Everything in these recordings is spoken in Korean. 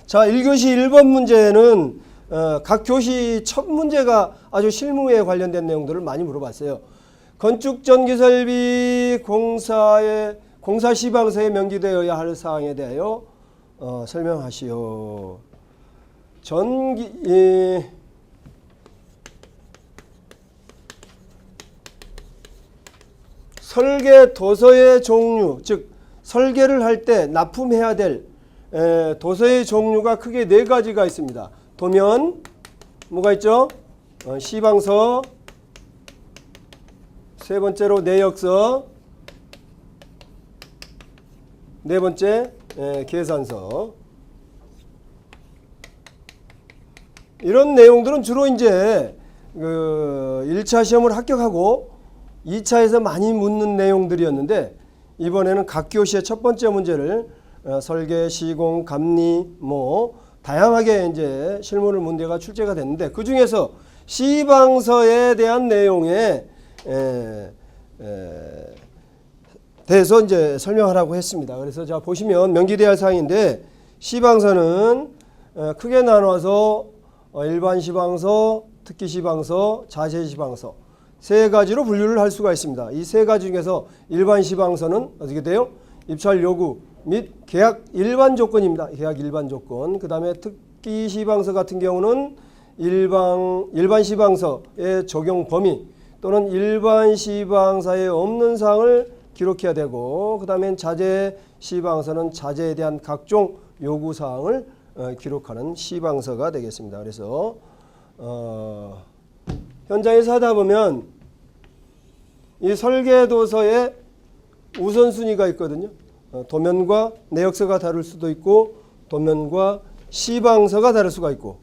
자, 1교시 1번 문제는 각 교시 첫 문제가 아주 실무에 관련된 내용들을 많이 물어봤어요. 건축전기설비 공사 시방서에 명기되어야 할 사항에 대하여 설명하시오. 설계 도서의 종류, 즉 설계를 할 때 납품해야 될 도서의 종류가 크게 4가지가 있습니다. 도면, 뭐가 있죠? 시방서, 세 번째로 내역서, 네 번째 계산서. 이런 내용들은 주로 이제 1차 시험을 합격하고 2차에서 많이 묻는 내용들이었는데, 이번에는 각 교시의 첫 번째 문제를 설계, 시공, 감리 다양하게 이제 실무를 문제가 출제가 됐는데, 그 중에서 시방서에 대한 내용에 대해서 이제 설명하라고 했습니다. 그래서 자 보시면 명기돼야 할 사항인데, 시방서는 크게 나눠서 일반 시방서, 특기 시방서, 자세 시방서 세 가지로 분류를 할 수가 있습니다. 이 세 가지 중에서 일반 시방서는 어떻게 돼요? 입찰 요구 및 계약 일반 조건입니다. 계약 일반 조건. 그 다음에 특기 시방서 같은 경우는 일반 시방서의 적용 범위 또는 일반 시방서에 없는 사항을 기록해야 되고, 그 다음에 자재 시방서는 자재에 대한 각종 요구 사항을 기록하는 시방서가 되겠습니다. 그래서 현장에서 하다 보면 이 설계도서에 우선순위가 있거든요. 도면과 내역서가 다를 수도 있고, 도면과 시방서가 다를 수가 있고,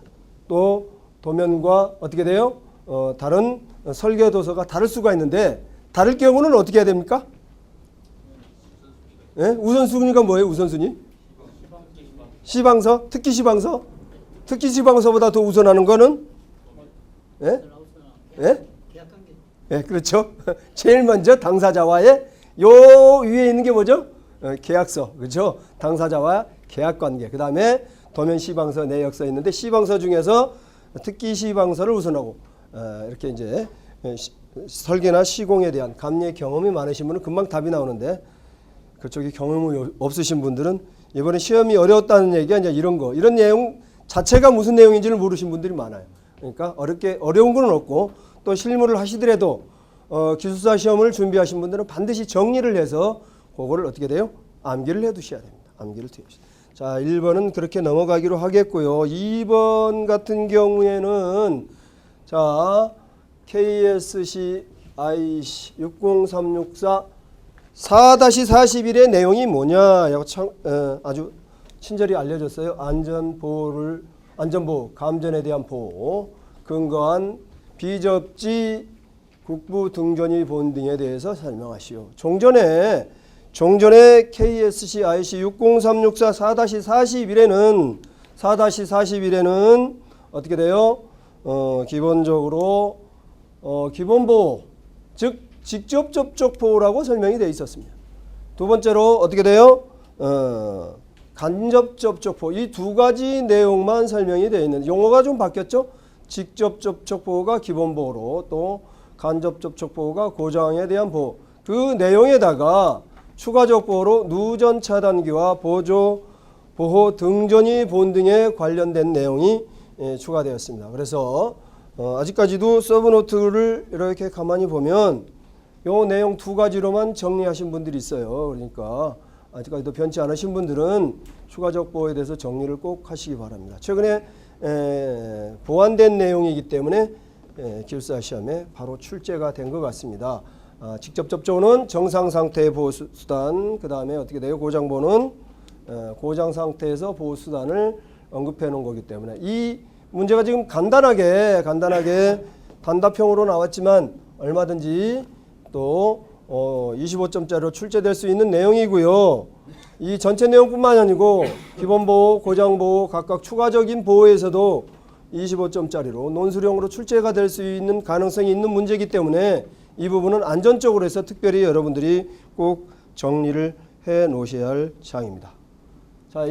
또 도면과 어떻게 돼요? 다른 설계도서가 다를 수가 있는데, 다를 경우는 어떻게 해야 됩니까? 네? 우선순위가 뭐예요? 우선순위? 시방서? 특기 시방서? 특기 시방서보다 더 우선하는 거는? 예? 예? 예, 그렇죠. 제일 먼저 당사자와의 요 위에 있는 게 뭐죠? 계약서. 그렇죠? 당사자와 계약 관계. 그 다음에 도면 시방서, 내역서 있는데, 시방서 중에서 특기 시방서를 우선하고, 이렇게 이제 설계나 시공에 대한 감리의 경험이 많으신 분은 금방 답이 나오는데, 그쪽에 경험이 없으신 분들은 이번에 시험이 어려웠다는 얘기가 이제 이런 내용 자체가 무슨 내용인지를 모르신 분들이 많아요. 그러니까 어려운 건 없고, 또 실무를 하시더라도 기술사 시험을 준비하신 분들은 반드시 정리를 해서 그거를 어떻게 돼요? 암기를 해 두셔야 됩니다. 암기를 해 두셔야. 자, 1번은 그렇게 넘어가기로 하겠고요. 2번 같은 경우에는 자, KSC IC 60364 4-41의 내용이 뭐냐? 아주 친절히 알려줬어요. 안전보호, 감전에 대한 보호, 근거한 비접지 국부 등전이 본 등에 대해서 설명하시오. 종전에 KSC IC 60364 4-41에는 어떻게 돼요? 기본적으로 기본보호, 즉 직접 접촉 보호라고 설명이 되어 있었습니다. 두 번째로 어떻게 돼요? 간접 접촉 보호. 이 두 가지 내용만 설명이 되어 있는데, 용어가 좀 바뀌었죠? 직접 접촉 보호가 기본 보호로, 또 간접 접촉 보호가 고장에 대한 보호. 그 내용에다가 추가적 보호로 누전 차단기와 보조 보호 등전이 본 등에 관련된 내용이 추가되었습니다. 그래서 아직까지도 서브노트를 이렇게 가만히 보면 요 내용 두 가지로만 정리하신 분들이 있어요. 그러니까 아직까지도 변치 않으신 분들은 추가적 보호에 대해서 정리를 꼭 하시기 바랍니다. 최근에 보완된 내용이기 때문에 기술사 시험에 바로 출제가 된 것 같습니다. 직접 접촉은 정상 상태의 보호 수단, 그 다음에 어떻게 돼요? 고장 보호는 고장 상태에서 보호 수단을 언급해 놓은 거기 때문에, 이 문제가 지금 간단하게 단답형으로 나왔지만 얼마든지 또 25점짜리로 출제될 수 있는 내용이고요. 이 전체 내용뿐만 아니고 기본보호, 고장보호, 각각 추가적인 보호에서도 25점짜리로 논술형으로 출제가 될 수 있는 가능성이 있는 문제이기 때문에 이 부분은 안전적으로 해서 특별히 여러분들이 꼭 정리를 해 놓으셔야 할 사항입니다. 자, 자,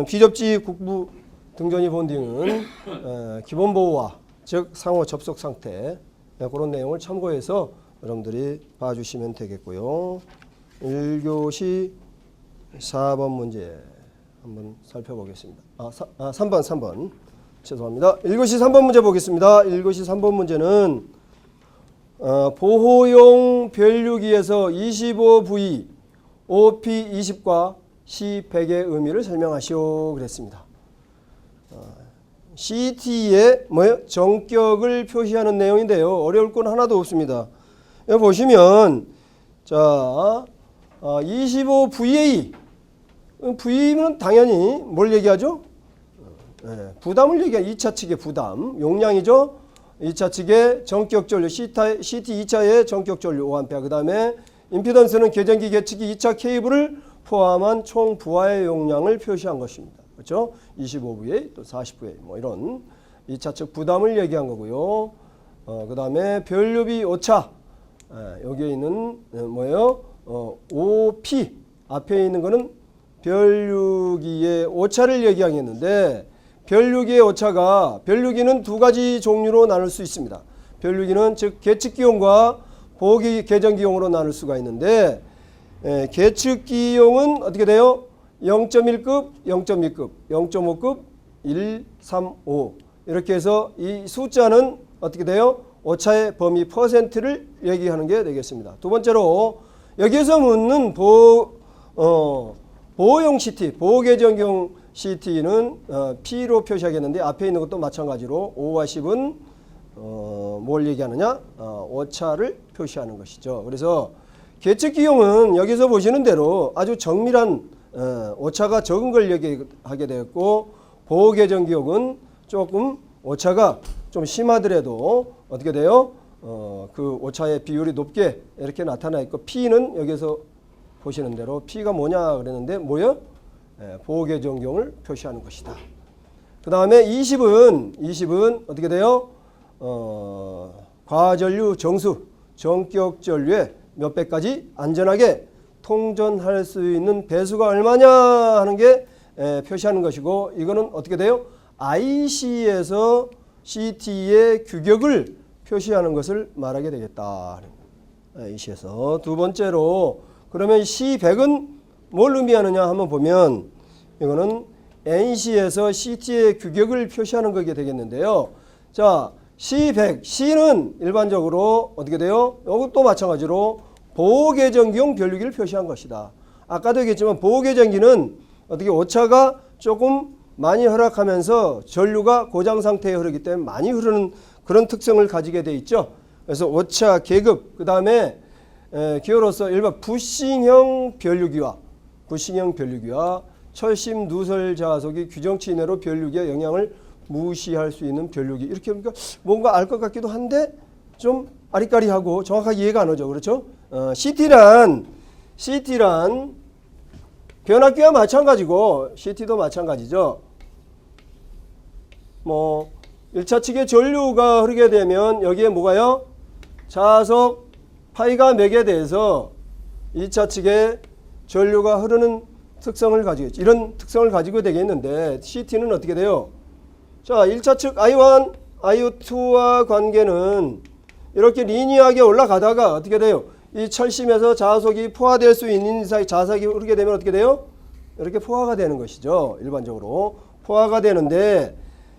비접지 국부 등전이 본딩은 기본 보호와 즉 상호 접속 상태 그런 내용을 참고해서 여러분들이 봐주시면 되겠고요. 1교시 4번 문제 한번 살펴보겠습니다. 3번 죄송합니다. 1교시 3번 문제 보겠습니다. 1교시 3번 문제는 보호용 변류기에서 25V, OP20과 C100의 의미를 설명하시오 그랬습니다. CT의 정격을 표시하는 내용인데요. 어려울 건 하나도 없습니다. 여기 보시면 자 25VA V는 당연히 뭘 얘기하죠? 부담을 얘기하죠. 2차 측의 부담 용량이죠. 2차 측의 전격 전류 CT 2차의 전격 전류 5A 그 다음에 임피던스는 계전기 계측기 2차 케이블을 포함한 총 부하의 용량을 표시한 것입니다. 그렇죠? 25VA 또 40VA 뭐 이런 2차 측 부담을 얘기한 거고요. 그 다음에 변류비 오차 여기에 있는 뭐예요? OP 앞에 있는 거는 변류기의 오차를 얘기하겠는데 변류기의 오차가 변류기는 두 가지 종류로 나눌 수 있습니다. 변류기는 즉 계측기용과 보호기 계전기용으로 나눌 수가 있는데 계측기용은 어떻게 돼요? 0.1급, 0.2급, 0.5급, 1, 3, 5 이렇게 해서 이 숫자는 어떻게 돼요? 오차의 범위 퍼센트를 얘기하는 게 되겠습니다. 두 번째로 여기에서 묻는 보호용 CT, 보호계전기용 CT는 P로 표시하겠는데 앞에 있는 것도 마찬가지로 5와 10은 뭘 얘기하느냐? 오차를 표시하는 것이죠. 그래서 계측기용은 여기서 보시는 대로 아주 정밀한 오차가 적은 걸 얘기하게 되었고 보호계전기용은 조금 오차가 좀 심하더라도 어떻게 돼요? 그 오차의 비율이 높게 이렇게 나타나 있고 P는 여기서 보시는 대로 P가 뭐냐 그랬는데 뭐요? 보호계전기용을 표시하는 것이다. 그 다음에 20은 어떻게 돼요? 과전류 정수, 전격전류의 몇 배까지 안전하게 통전할 수 있는 배수가 얼마냐 하는 게 표시하는 것이고 이거는 어떻게 돼요? IC에서 CT의 규격을 표시하는 것을 말하게 되겠다. IC에서 두 번째로 그러면 C100은 뭘 의미하느냐 한번 보면 이거는 NC에서 CT의 규격을 표시하는 거게 되겠는데요. 자, C100, C는 일반적으로 어떻게 돼요? 이것도 마찬가지로 보호계전기용 변류기를 표시한 것이다. 아까도 얘기했지만 보호계전기는 어떻게 오차가 조금 많이 허락하면서 전류가 고장 상태에 흐르기 때문에 많이 흐르는 그런 특성을 가지게 돼 있죠. 그래서 오차 계급 그 다음에 기호로서 일반 부싱형 변류기와 철심 누설 자석이 규정치 이내로 변류기의 영향을 무시할 수 있는 변류기 이렇게 보니까 뭔가 알 것 같기도 한데 좀 아리까리하고 정확하게 이해가 안 오죠. 그렇죠? CT란 변압기와 마찬가지고 CT도 마찬가지죠. 뭐 1차 측의 전류가 흐르게 되면 여기에 뭐가요? 자석 파이가 맥에 대해서 2차 측의 전류가 흐르는 특성을 가지고 있죠. 이런 특성을 가지고 되겠는데 CT는 어떻게 돼요? 자, 1차 측 I1, I2와 관계는 이렇게 리니어하게 올라가다가 어떻게 돼요? 이 철심에서 자석이 포화될 수 있는 사이 자석이 흐르게 되면 어떻게 돼요? 이렇게 포화가 되는 것이죠. 일반적으로 포화가 되는데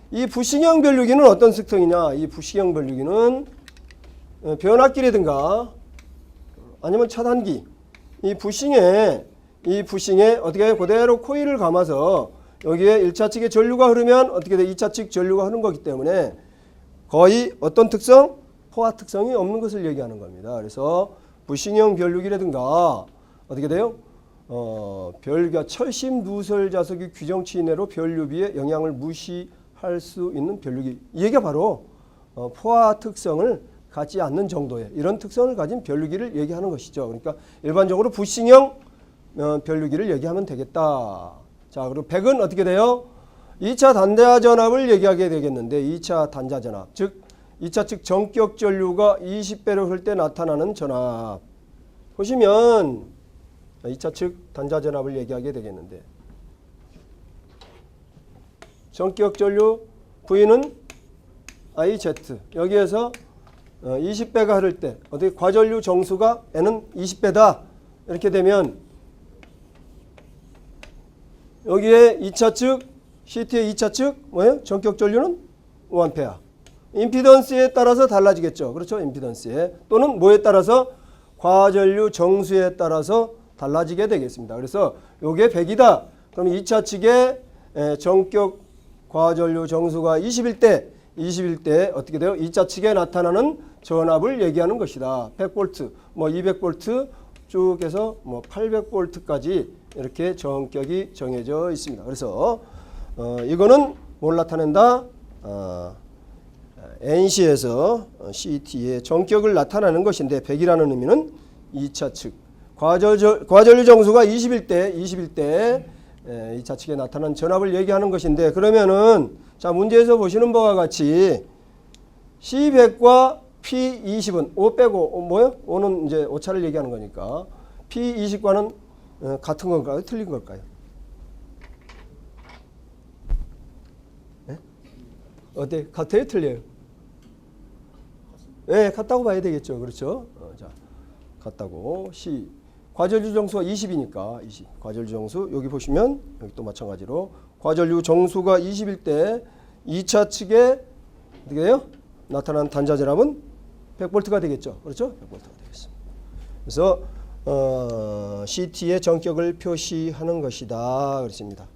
이 부싱형 변류기는 어떤 특성이냐? 이 부싱형 변류기는 변압기라든가 아니면 차단기 이 부싱에 어떻게 해요? 그대로 코일을 감아서 여기에 1차 측의 전류가 흐르면 어떻게 돼? 2차 측 전류가 흐르는 거기 때문에 거의 어떤 특성? 포화 특성이 없는 것을 얘기하는 겁니다. 그래서 부싱형 변류기라든가 어떻게 돼요? 변류기가 철심 누설 자석이 규정치 이내로 변류비의 영향을 무시할 수 있는 변류기. 이 얘기가 바로 포화 특성을 갖지 않는 정도의 이런 특성을 가진 변류기를 얘기하는 것이죠. 그러니까 일반적으로 부싱형 변류기를 얘기하면 되겠다. 자, 그리고 100은 어떻게 돼요? 2차 단자전압을 얘기하게 되겠는데 2차 단자전압, 즉 2차 측 전격 전류가 20배로 흐를 때 나타나는 전압. 보시면 2차 측 단자전압을 얘기하게 되겠는데 전격 전류 V는 IZ. 여기에서 20배가 흐를 때 어떻게 과전류 정수가 N은 20배다. 이렇게 되면 여기에 2차 측 CT의 2차 측 뭐예요? 전격 전류는 5A. 임피던스에 따라서 달라지겠죠. 그렇죠? 임피던스에 또는 뭐에 따라서 과전류 정수에 따라서 달라지게 되겠습니다. 그래서 요게 100이다. 그럼 2차 측에 전격 과전류 정수가 21대 어떻게 돼요? 2차 측에 나타나는 전압을 얘기하는 것이다. 100V, 뭐 200V 쭉 해서 뭐 800V까지 이렇게 전격이 정해져 있습니다. 그래서 이거는 뭘 나타낸다? NC에서 CT의 전격을 나타내는 것인데 100이라는 의미는 2차 측 과전류 정수가 21대 2차 측에 나타난 전압을 얘기하는 것인데 그러면은 자 문제에서 보시는 바와 같이 C100과 P20은 5 빼고 뭐요? 5는 이제 오차를 얘기하는 거니까 P20과는 같은 건가요? 틀린 걸까요? 네? 어때? 같아요? 틀려요? 네, 같다고 봐야 되겠죠. 그렇죠? 자, 같다고. C. 과전류 정수가 20이니까 20. 과전류 정수 여기 보시면 여기 또 마찬가지로 과전류 정수가 21대 2차 측에 어떻게 돼요? 나타난 단자 전압은 100V가 되겠죠. 그렇죠? 100V가 되겠습니다. 그래서 CT의 전격을 표시하는 것이다. 그렇습니다.